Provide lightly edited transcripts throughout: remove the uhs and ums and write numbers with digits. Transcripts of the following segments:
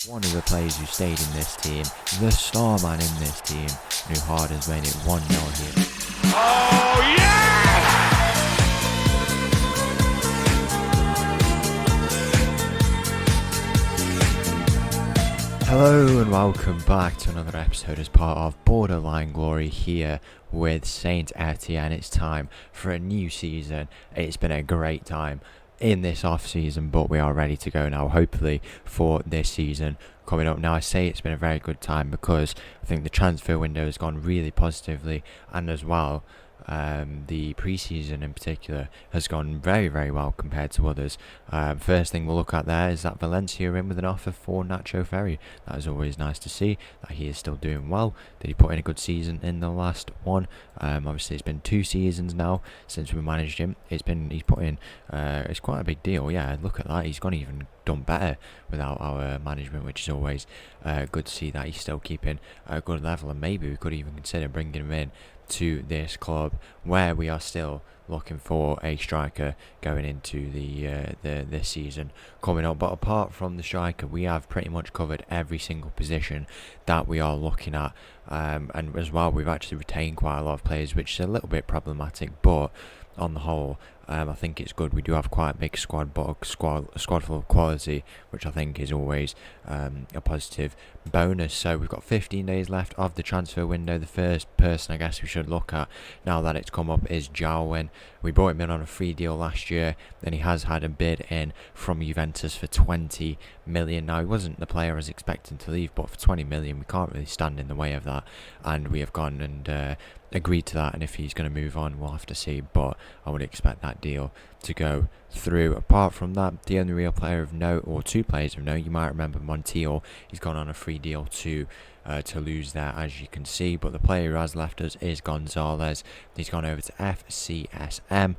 One of the players who stayed in this team, the star man in this team, knew hard has made it 1-0 here. Oh, yeah! Hello and welcome back to another episode as part of Borderline Glory here with St Etienne. It's time for a new season. It's been a great time in this off season, but we are ready to go now, hopefully, for this season coming up. Now, I say it's been a very good time because I think the transfer window has gone really positively, and as well, the pre-season in particular has gone very, very well compared to others. First thing we'll look at there is that Valencia are in with an offer for Nacho Ferry. That is always nice to see that he is still doing well. Did he put in a good season in the last one? Obviously, it's been 2 seasons now since we managed him. He's put in. It's quite a big deal. Yeah, look at that. He's done better without our management, which is always good to see that he's still keeping a good level, and maybe we could even consider bringing him in to this club where we are still looking for a striker going into this season coming up. But apart from the striker, we have pretty much covered every single position that we are looking at, and as well, we've actually retained quite a lot of players, which is a little bit problematic, but on the whole, I think it's good. We do have quite a big squad, but a squad full of quality, which I think is always a positive bonus. So we've got 15 days left of the transfer window. The first person I guess we should look at now that it's come up is Jarwin. We brought him in on a free deal last year, and he has had a bid in from Juventus for 20 million. Now, he wasn't the player I was expecting to leave, but for 20 million, we can't really stand in the way of that, and we have gone and agreed to that, and if he's going to move on, we'll have to see, but I would expect that deal to go through. Apart from that, the only real player of note, or 2 players of note, you might remember Montiel. He's gone on a free deal to Toulouse there, as you can see, but the player who has left us is Gonzalez. He's gone over to FCSM.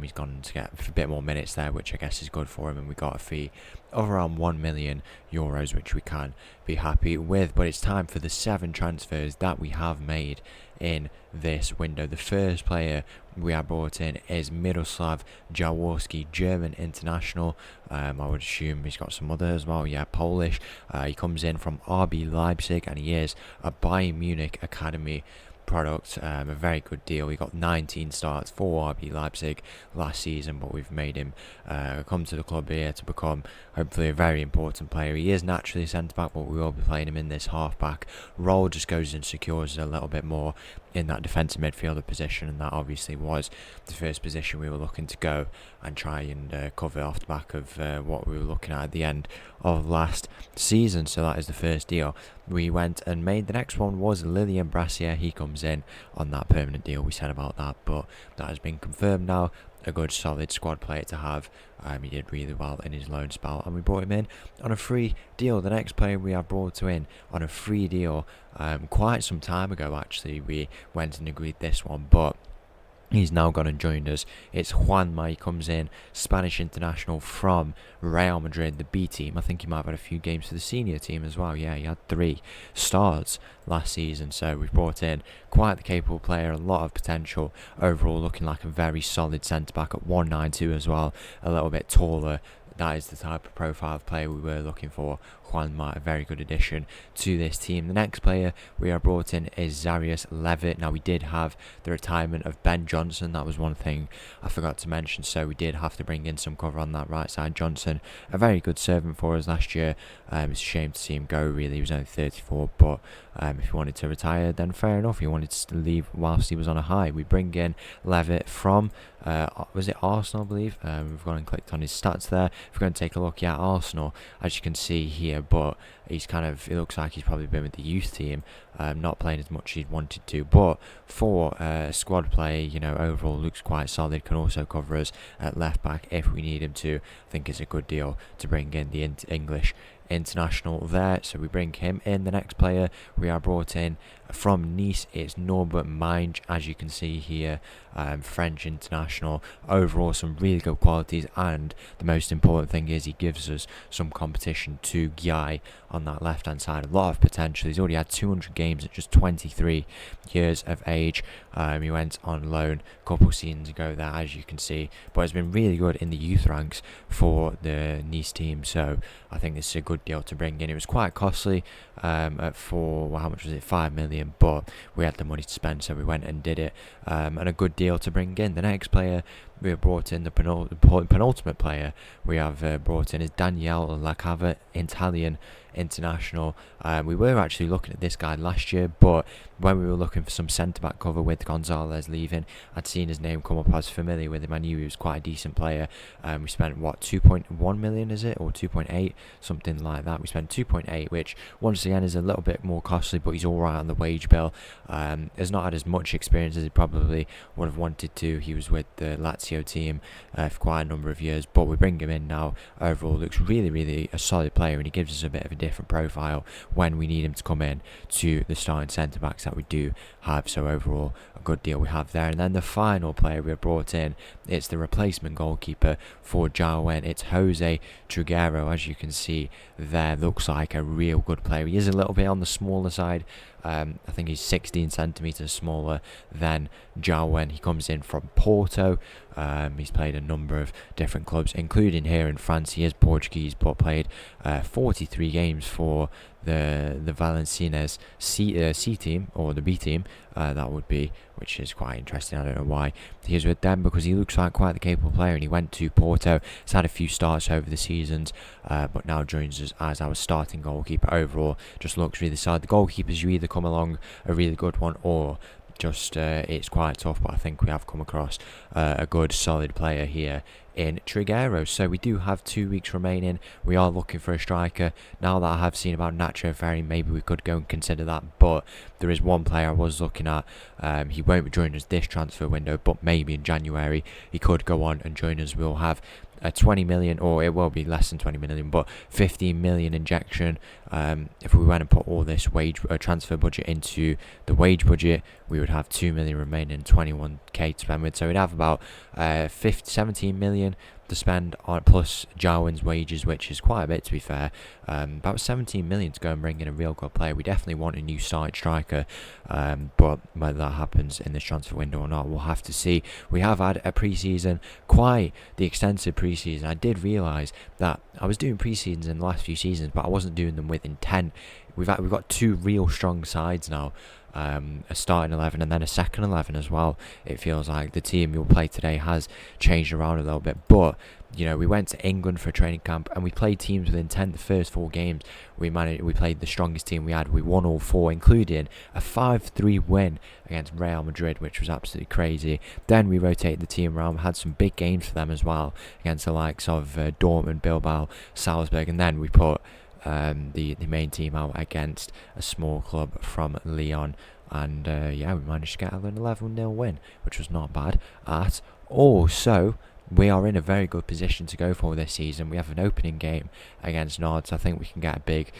He's gone to get a bit more minutes there, which I guess is good for him, and we got a fee of around €1 million, which we can be happy with. But it's time for the 7 transfers that we have made in this window. The first player we have brought in is Miroslav Jaworski, German international. I would assume he's got some other as well. Yeah, Polish. He comes in from RB Leipzig, and he is a Bayern Munich academy product. A very good deal. He got 19 starts for RB Leipzig last season, but we've made him come to the club here to become hopefully a very important player. He is naturally centre back, but we will be playing him in this half back role. Just goes and secures a little bit more in that defensive midfielder position, and that obviously was the first position we were looking to go and try and cover off the back of what we were looking at the end of last season. So that is the first deal we went and made. The next one was Lilian Brassier. He comes in on that permanent deal we said about that, but that has been confirmed now. A good solid squad player to have. He did really well in his loan spell, and we brought him in on a free deal. The next player we have brought in on a free deal quite some time ago, actually. We went and agreed this one, but he's now gone and joined us. It's Juanma. He comes in, Spanish international from Real Madrid, the B team. I think he might have had a few games for the senior team as well. Yeah, he had 3 starts last season. So we've brought in quite the capable player, a lot of potential. Overall, looking like a very solid centre-back at 192 as well. A little bit taller. That is the type of profile of player we were looking for. Juanma, a very good addition to this team. The next player we are brought in is Zarius Levitt. Now, we did have the retirement of Ben Johnson. That was one thing I forgot to mention, so we did have to bring in some cover on that right side. Johnson, a very good servant for us last year. It's a shame to see him go, really. He was only 34, but if he wanted to retire, then fair enough. He wanted to leave whilst he was on a high. We bring in Levitt from, was it Arsenal, I believe? We've gone and clicked on his stats there. If we're going to take a look, yeah, Arsenal, as you can see here, but it looks like he's probably been with the youth team, not playing as much as he'd wanted to, but for squad play, overall looks quite solid. Can also cover us at left back if we need him to. I think it's a good deal to bring in the English international there, so we bring him in. The next player we are brought in from Nice, it's Norbert Mange, as you can see here, French international. Overall, some really good qualities, and the most important thing is he gives us some competition to Guy on that left hand side. A lot of potential. He's already had 200 games at just 23 years of age. He went on loan a couple seasons ago there, as you can see, but has been really good in the youth ranks for the Nice team, so I think this is a good good deal to bring in. It was quite costly how much was it, 5 million, but we had the money to spend, so we went and did it, and a good deal to bring in. The next player we have brought in, the penultimate player we have brought in, is Daniele Lacava, Italian international. We were actually looking at this guy last year, but when we were looking for some centre-back cover with Gonzalez leaving, I'd seen his name come up. I was familiar with him. I knew he was quite a decent player. We spent 2.1 million, is it, or 2.8, something like that. We spent 2.8, which once again is a little bit more costly, but he's alright on the wage bill. Has not had as much experience as he probably would have wanted to. He was with the Lazio team for quite a number of years, but we bring him in now. Overall looks really a solid player, and he gives us a bit of a different profile when we need him to come in to the starting centre backs that we do have. So overall a good deal we have there. And then the final player we have brought in, it's the replacement goalkeeper for Jawen. It's Jose Triguero. As you can see there, looks like a real good player. He is a little bit on the smaller side. I think he's 16 centimetres smaller than Jawen. He comes in from Porto. He's played a number of different clubs, including here in France. He is Portuguese, but played 43 games for the Valenciennes C team, or the B team, that would be, which is quite interesting. I don't know why he is with them, because he looks like quite the capable player, and he went to Porto. He's had a few starts over the seasons, but now joins us as our starting goalkeeper. Overall just looks really solid. The goalkeepers, you either come along a really good one, or just it's quite tough, but I think we have come across a good solid player here in Triguero. So we do have 2 weeks remaining. We are looking for a striker. Now that I have seen about Nacho Ferri, maybe we could go and consider that, but there is one player I was looking at. He won't be joining us this transfer window, but maybe in January he could go on and join us. We'll have a 20 million, or it will be less than 20 million, but 15 million injection. If we went and put all this transfer budget into the wage budget, we would have 2 million remaining, 21k to spend with. So we'd have about 17 million to spend on, plus Jarwin's wages, which is quite a bit, to be fair. About 17 million to go and bring in a real good player. We definitely want a new side striker, but whether that happens in this transfer window or not, we'll have to see. We have had a pre-season, quite the extensive pre-season. I did realise that I was doing pre-seasons in the last few seasons, but I wasn't doing them with intent. We've got two real strong sides now. A starting 11 and then a second 11 as well. It feels like the team you'll play today has changed around a little bit, but you know, we went to England for a training camp and we played teams with intent. The first 4 games we played the strongest team we had. We won all 4, including a 5-3 win against Real Madrid, which was absolutely crazy. Then we rotated the team around, had some big games for them as well, against the likes of Dortmund, Bilbao, Salzburg, and then we put the main team out against a small club from Lyon, and yeah, we managed to get an 11-0 win, which was not bad at all. So we are in a very good position to go for this season. We have an opening game against Nantes. I think we can get a big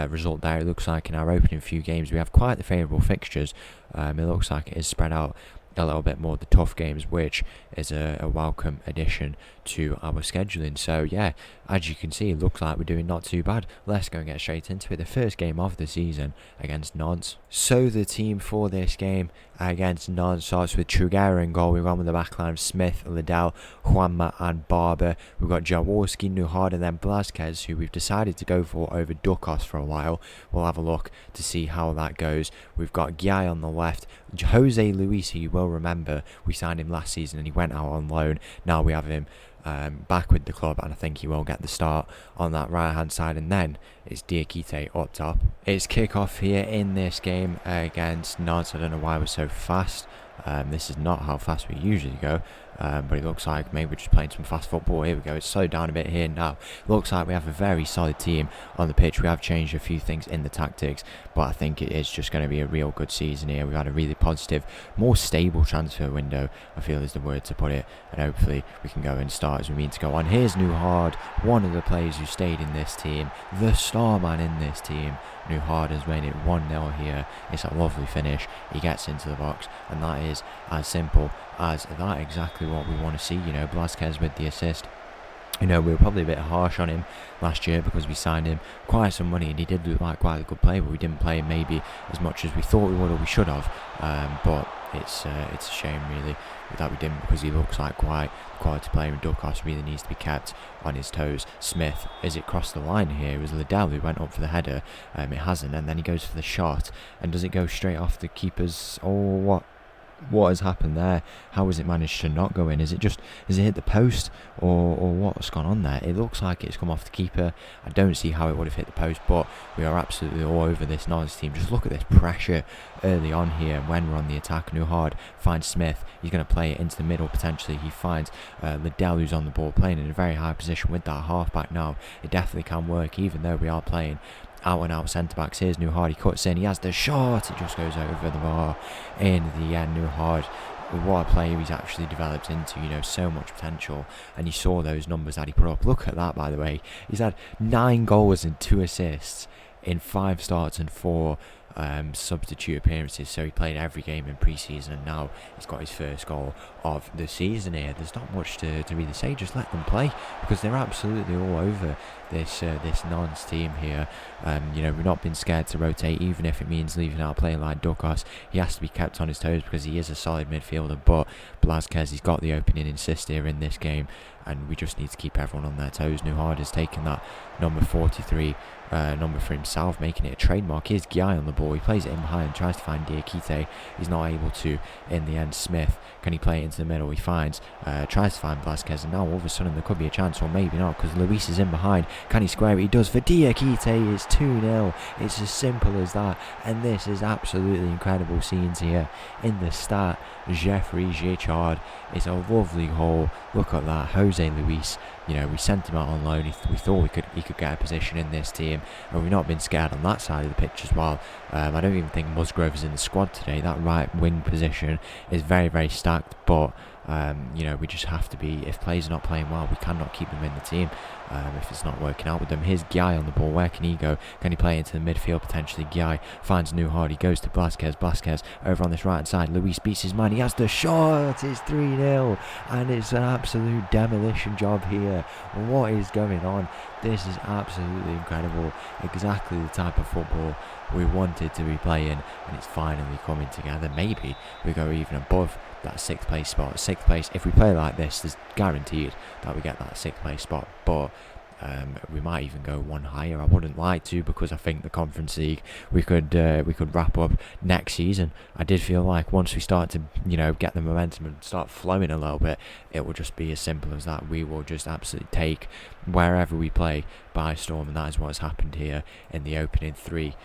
result there. It looks like in our opening few games we have quite the favourable fixtures. It looks like it is spread out a little bit more, the tough games, which is a welcome addition to our scheduling. So yeah, as you can see, it looks like we're doing not too bad. Let's go and get straight into it. The first game of the season against Nantes. So the team for this game against Nantes starts with Triguero in goal. We run with the backline of Smith, Liddell, Juanma and Barber. We've got Jaworski, Nuhard, and then Blazquez, who we've decided to go for over Dukas for a while. We'll have a look to see how that goes. We've got Guy on the left, Jose Luis, who you will remember, we signed him last season and he went out on loan. Now we have him back with the club, and I think he will get the start on that right hand side. And then it's Diakite up top. It's kick-off here in this game against Nantes. I don't know why we're so fast. This is not how fast we usually go, but it looks like maybe we're just playing some fast football. Here we go, it's slowed down a bit here now. Looks like we have a very solid team on the pitch. We have changed a few things in the tactics, but I think it is just going to be a real good season here. We've had a really positive, more stable transfer window, I feel is the word to put it, and hopefully we can go and start as we mean to go on. Here's Nuhard, one of the players who stayed in this team, the star man in this team. Nuhard has made it 1-0 here. It's a lovely finish. He gets into the box, and that is as simple as that. Exactly what we want to see. You know, Blazquez with the assist. You know, we were probably a bit harsh on him last year because we signed him quite some money, and he did look like quite a good player, but we didn't play him maybe as much as we thought we would or we should have. But it's a shame really that we didn't, because he looks like quite a quality player, and Dukas really needs to be kept on his toes. Smith, as it crossed the line here, it was Liddell who went up for the header. It hasn't, and then he goes for the shot, and does it go straight off the keeper's, or what has happened there? How has it managed to not go in? Has it hit the post, or what's gone on there? It looks like it's come off the keeper. I don't see how it would have hit the post, but we are absolutely all over this Nantes team. Just look at this pressure early on here when we're on the attack. Nuhard finds Smith. He's going to play it into the middle potentially. He finds Liddell, who's on the ball, playing in a very high position with that half-back now. It definitely can work, even though we are playing out and out centre backs. Here's Nuhard, he cuts in, he has the shot, it just goes over the bar. In the end, Nuhard, what a player he's actually developed into, so much potential, and you saw those numbers that he put up. Look at that, by the way. He's had 9 goals and 2 assists in 5 starts and 4 substitute appearances, so he played every game in pre-season, and now he's got his first goal of the season here. There's not much to really say, just let them play, because they're absolutely all over this Nantes team here. We've not been scared to rotate, even if it means leaving out a player like Dukas. He has to be kept on his toes because he is a solid midfielder, but Blázquez, he's got the opening assist here in this game, and we just need to keep everyone on their toes. Nuhard has taken that number 43 number for himself, making it a trademark. Here's Guy on the ball, he plays it in behind, tries to find Diakite, he's not able to in the end. Smith, can he play it into the middle? He finds, tries to find Blázquez, and now all of a sudden there could be a chance, or maybe not, because Luis is in behind. Can he square it? He does for Diakite. It's 2-0. It's as simple as that, and this is absolutely incredible scenes here in the start. Jeffrey Gichard, it's a lovely goal. Look at that. Jose Luis, we sent him out on loan. We thought he could get a position in this team, and we've not been scared on that side of the pitch as well. I don't even think Musgrove is in the squad today. That right wing position is very, very stacked, but we just have to be, if players are not playing well, we cannot keep them in the team if it's not working out with them. Here's Guy on the ball. Where can he go? Can he play into the midfield potentially? Guy finds Nuhard. He goes to Blázquez over on this right hand side. Luis beats his man. He has the shot. It's 3-0, and it's an absolute demolition job here. What is going on? This is absolutely incredible. Exactly the type of football we wanted to be playing, and it's finally coming together. Maybe we go even above that 6th place spot. 6th place, if we play like this, there's guaranteed that we get that 6th place spot, but we might even go one higher. I wouldn't like to, because I think the Conference League we could wrap up next season. I did feel like once we start to get the momentum and start flowing a little bit, it will just be as simple as that. We will just absolutely take wherever we play by storm, and that is what has happened here in the opening 3,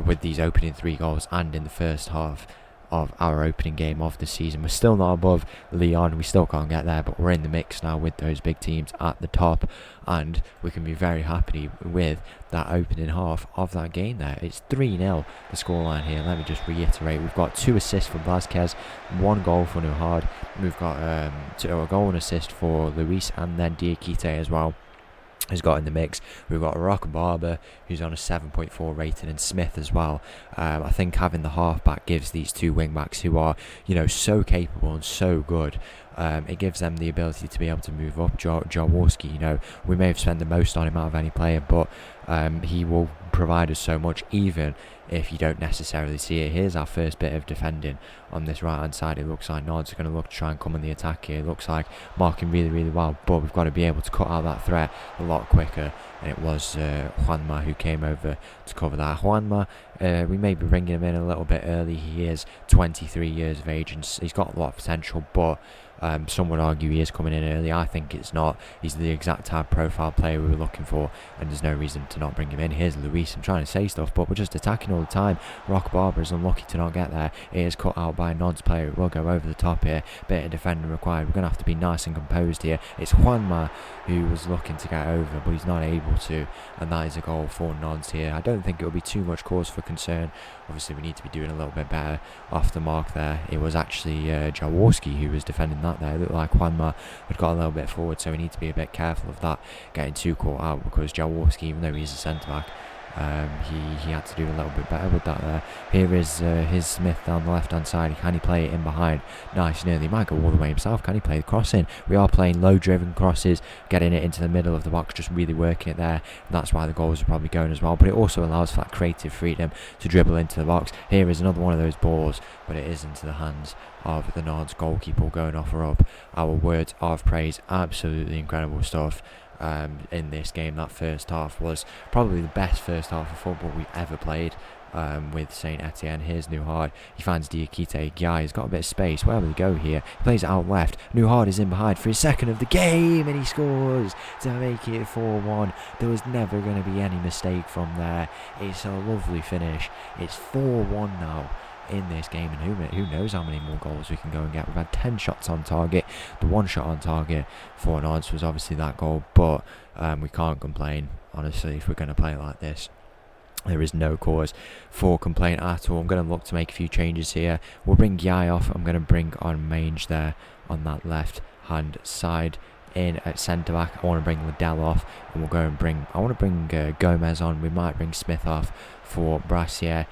with these opening 3 goals, and in the first half of our opening game of the season. We're still not above Lyon, we still can't get there, but we're in the mix now with those big teams at the top, and we can be very happy with that opening half of that game there. It's 3-0 the scoreline here. Let me just reiterate, we've got 2 assists for Blázquez, 1 goal for Nuhard, we've got a goal and assist for Luis, and then Diakite as well has got in the mix. We've got Rock Barber, who's on a 7.4 rating, and Smith as well. I think having the halfback gives these 2 wing backs, who are so capable and so good, it gives them the ability to be able to move up. Jaworski, we may have spent the most on him out of any player, but he will provide us so much, even if you don't necessarily see it. Here's our first bit of defending on this right hand side. It looks like Nantes are going to look to try and come on the attack here. It looks like marking really, really well, but we've got to be able to cut out that threat a lot quicker, and it was Juanma who came over to cover that. Juanma, we may be bringing him in a little bit early. He is 23 years of age, and he's got a lot of potential, but some would argue he is coming in early. I think it's not. He's the exact type profile player we were looking for, and there's no reason to not bring him in. Here's Luis. I'm trying to say stuff, but we're just attacking all the time. Rock Barber is unlucky to not get there. It is cut out by a Nantes player. It will go over the top here. Bit of defending required. We're going to have to be nice and composed here. It's Juanma who was looking to get over, but he's not able to, and that is a goal for Nantes here. I don't think it will be too much cause for concern. Obviously, we need to be doing a little bit better off the mark there. It was actually Jaworski who was defending that there. It looked like Juanma had got a little bit forward, so we need to be a bit careful of that getting too caught out, because Jaworski, even though he's a centre-back, He had to do a little bit better with that there. Here is his Smith down the left hand side. Can he play it in behind? Nice, nearly. He might go all the way himself. Can he play the cross in? We are playing low driven crosses, getting it into the middle of the box, just really working it there. And that's why the goals are probably going as well. But it also allows for that creative freedom to dribble into the box. Here is another one of those balls, but it is into the hands of the Nantes goalkeeper going off or up. Our words of praise. Absolutely incredible stuff. In this game. That first half was probably the best first half of football we've ever played with St Etienne. Here's Nuhard. He finds Diakite. Guy has got a bit of space. Where will he go here? He plays it out left. Nuhard is in behind for his second of the game, and he scores to make it 4-1. There was never going to be any mistake from there. It's a lovely finish. It's 4-1 now in this game, and who knows how many more goals we can go and get. We've had 10 shots on target. The one shot on target for Nantes was obviously that goal, but we can't complain, honestly, if we're going to play like this. There is no cause for complaint at all. I'm going to look to make a few changes here. We'll bring Guy off. I'm going to bring on Mange there on that left hand side. In at centre back, I want to bring Liddell off, and we'll go and bring. I want to bring Gomez on. We might bring Smith off for Brassier.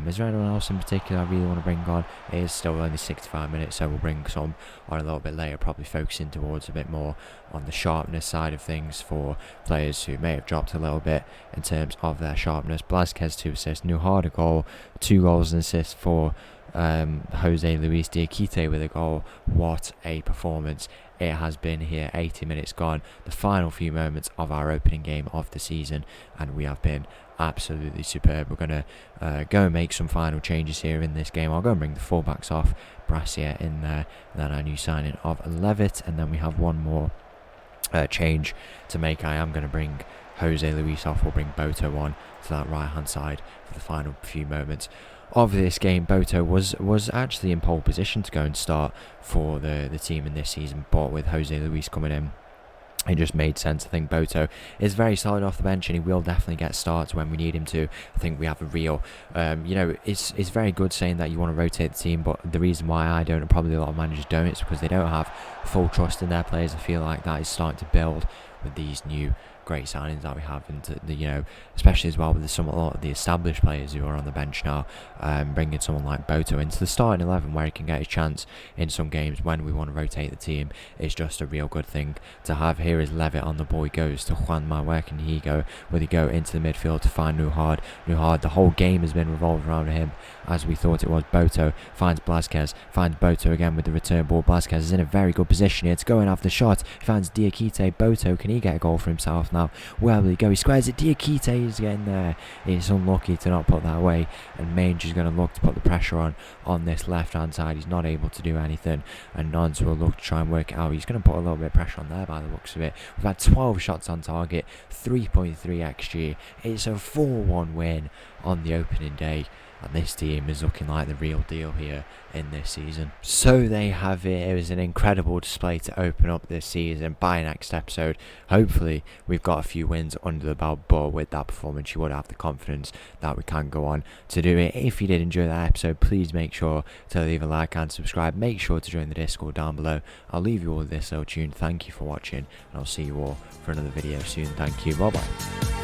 Is there anyone else in particular I really want to bring on? It is still only 65 minutes, so we'll bring some on a little bit later, probably focusing towards a bit more on the sharpness side of things for players who may have dropped a little bit in terms of their sharpness. Blázquez 2 assists, Nuhard a goal, 2 goals and assists for Jose Luis Diakite with a goal. What a performance it has been here. 80 minutes gone, the final few moments of our opening game of the season, and we have been absolutely superb. We're going to go and make some final changes here in this game. I'll go and bring the fullbacks off, Brassier in there, and then our new signing of Levitt, and then we have one more change to make. I am going to bring Jose Luis off. We'll bring Boto on to that right hand side for the final few moments of this game. Boto was actually in pole position to go and start for the team in this season, but with Jose Luis coming in, it just made sense. I think Boto is very solid off the bench, and he will definitely get starts when we need him to. I think we have a real, it's very good saying that you want to rotate the team, but the reason why I don't, and probably a lot of managers don't, it's because they don't have full trust in their players. I feel like that is starting to build with these new great signings that we have, and especially as well with a lot of the established players who are on the bench now, bringing someone like Boto into the starting 11 where he can get his chance in some games when we want to rotate the team is just a real good thing to have. Here is Levitt on the ball. He goes to Juanma. Where can he go? Will he go into the midfield to find Nuhard? The whole game has been revolved around him, as we thought it was. Boto finds Blázquez, finds Boto again with the return ball. Blázquez is in a very good position here to go and have the shot. He finds Diakite. Boto, can he get a goal for himself now? Where will he go? He squares it. Diakite is getting there. It's unlucky to not put that away, and Mange is going to look to put the pressure on this left hand side. He's not able to do anything, and Nantes will look to try and work it out. He's going to put a little bit of pressure on there by the looks of it. We've had 12 shots on target, 3.3 XG. It's a 4-1 win on the opening day, and this team is looking like the real deal here in this season. So they have it. It was an incredible display to open up this season. By next episode, hopefully we've got a few wins under the belt, but with that performance you would have the confidence that we can go on to do it. If you did enjoy that episode, please make sure to leave a like and subscribe. Make sure to join the Discord down below. I'll leave you all with this little tune. Thank you for watching, and I'll see you all for another video soon. Thank you. Bye bye.